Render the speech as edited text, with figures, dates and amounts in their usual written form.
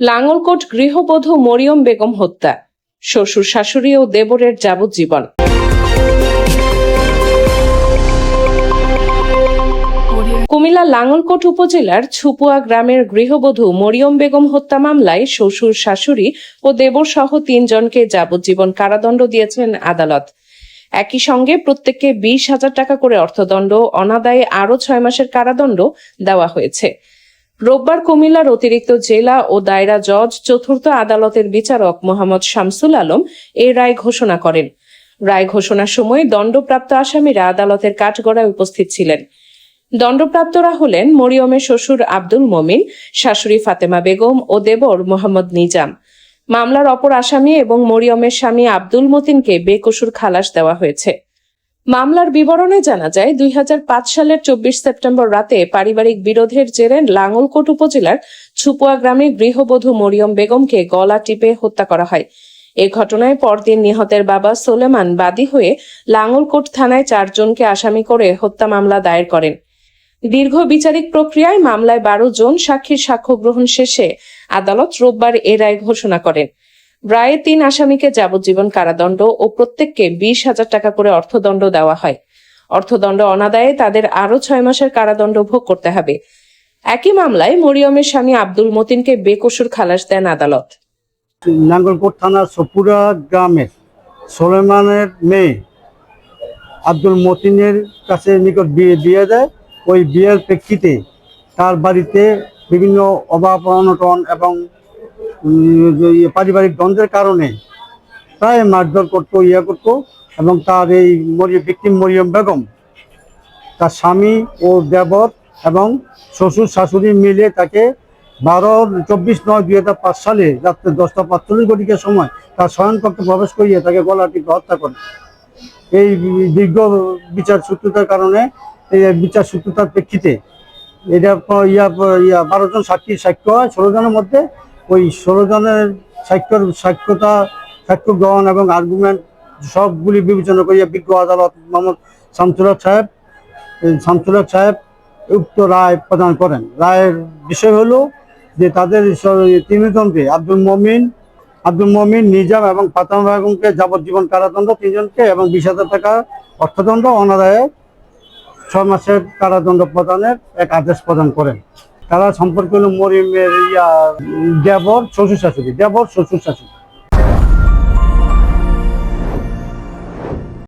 লাঙ্গলকোট গৃহবধূ মরিয়ম বেগম হত্যা, শ্বশুর শাশুড়ি ও দেবরের যাবজ্জীবন। কুমিল্লা লাঙ্গলকোট উপজেলার ছুপুয়া গ্রামের গৃহবধূ মরিয়ম বেগম হত্যা মামলায় শ্বশুর শাশুড়ি ও দেবর সহ ৩ জনকে যাবজ্জীবন কারাদণ্ড দিয়েছেন আদালত। একই সঙ্গে প্রত্যেককে ২০,০০০ টাকা করে অর্থদণ্ড, অনাদায়ে আরও ৬ মাসের কারাদণ্ড দেওয়া হয়েছে। রোববার কুমিল্লার অতিরিক্ত জেলা ও দায়রা জজ চতুর্থ আদালতের বিচারক মোহাম্মদ শামসুল আলম এই রায় ঘোষণা করেন। রায় ঘোষণার সময় দণ্ডপ্রাপ্ত আসামিরা আদালতের কাঠগড়ায় উপস্থিত ছিলেন। দণ্ডপ্রাপ্তরা হলেন মরিয়মের শ্বশুর আব্দুল মমিন, শাশুড়ি ফাতেমা বেগম ও দেবর মোহাম্মদ নিজাম। মামলার অপর আসামি এবং মরিয়মের স্বামী আব্দুল মতিনকে বেকসুর খালাস দেওয়া হয়েছে। মামলার বিবরণে জানা যায়, ২০০৫ সালের ২৪ সেপ্টেম্বর রাতে পারিবারিক বিরোধের জেরে লাঙ্গলকোট উপজেলার ছুপুয়া গ্রামে গৃহবধূ মরিয়ম বেগমকে গলা টিপে হত্যা করা হয়। এ ঘটনায় পরদিন নিহতের বাবা সোলেমান বাদী হয়ে লাঙ্গলকোট থানায় ৪ জনকে আসামি করে হত্যা মামলা দায়ের করেন। দীর্ঘ বিচারিক প্রক্রিয়ায় মামলায় ১২ জন সাক্ষীর সাক্ষ্য গ্রহণ শেষে আদালত রোববার এ রায় ঘোষণা করেন। রায়ে ৩ আসামিকে যাবজ্জীবন কারাদণ্ড ও প্রত্যেককে ২০,০০০ টাকা করে অর্থদণ্ড দেওয়া হয়। অর্থদণ্ড অনাদায়ে তাদের আরও ৬ মাসের কারাদণ্ড ভোগ করতে হবে। একই মামলায় মরিয়মের স্বামী আব্দুল মতিনকে বেকসুর খালাস দেন আদালত। নাঙ্গলকোট থানার ছপুরা গ্রামের সোলেমানের মেয়ে আব্দুল মতিনের কাছে নিকট বিয়ে দিয়ে দেয়। ওই বিয়ের প্রেক্ষিতে তার বাড়িতে বিভিন্ন অভাব অনটন এবং পারিবারিক দ্বন্দ্বের কারণে প্রায় মারধর করতো, করতো এবং তার এই ভিকটিম মরিয়ম বেগম, তার স্বামী ও দেবর এবং শ্বশুর শাশুড়ি মিলে তাকে 12/24/2005 সালে রাত্রে 10:45 ঘটিকার সময় তার শয়নকক্ষে প্রবেশ করিয়ে তাকে গলা টিপে হত্যা করে। এই দীর্ঘ বিচার সূত্রতার কারণে, এই বিচার সূত্রতার প্রেক্ষিতে এটা 12 জন সাক্ষীর সাক্ষ্য হয় 16 জনের মধ্যে। ওই 16 জনের সাক্ষ্য গ্রহণ এবং আর্গুমেন্ট সবগুলি বিবেচনা করিয়া বিজ্ঞ আদালত মোহাম্মদ শামসুল হক সাহেব উক্ত রায় প্রদান করেন। রায়ের বিষয় হলো যে তাদের 3 জনকে আব্দুল মমিন, নিজাম এবং ফাতেমা বেগমকে যাবজ্জীবন কারাদণ্ড, 3 জনকে এবং 20,000 টাকা অর্থদণ্ড, অনাদায়ে 6 মাসের কারাদণ্ড প্রদানের এক আদেশ প্রদান করেন। তারা সম্পর্ক হলো মরিয়মের দেবর শ্বশুর শাশুড়ি।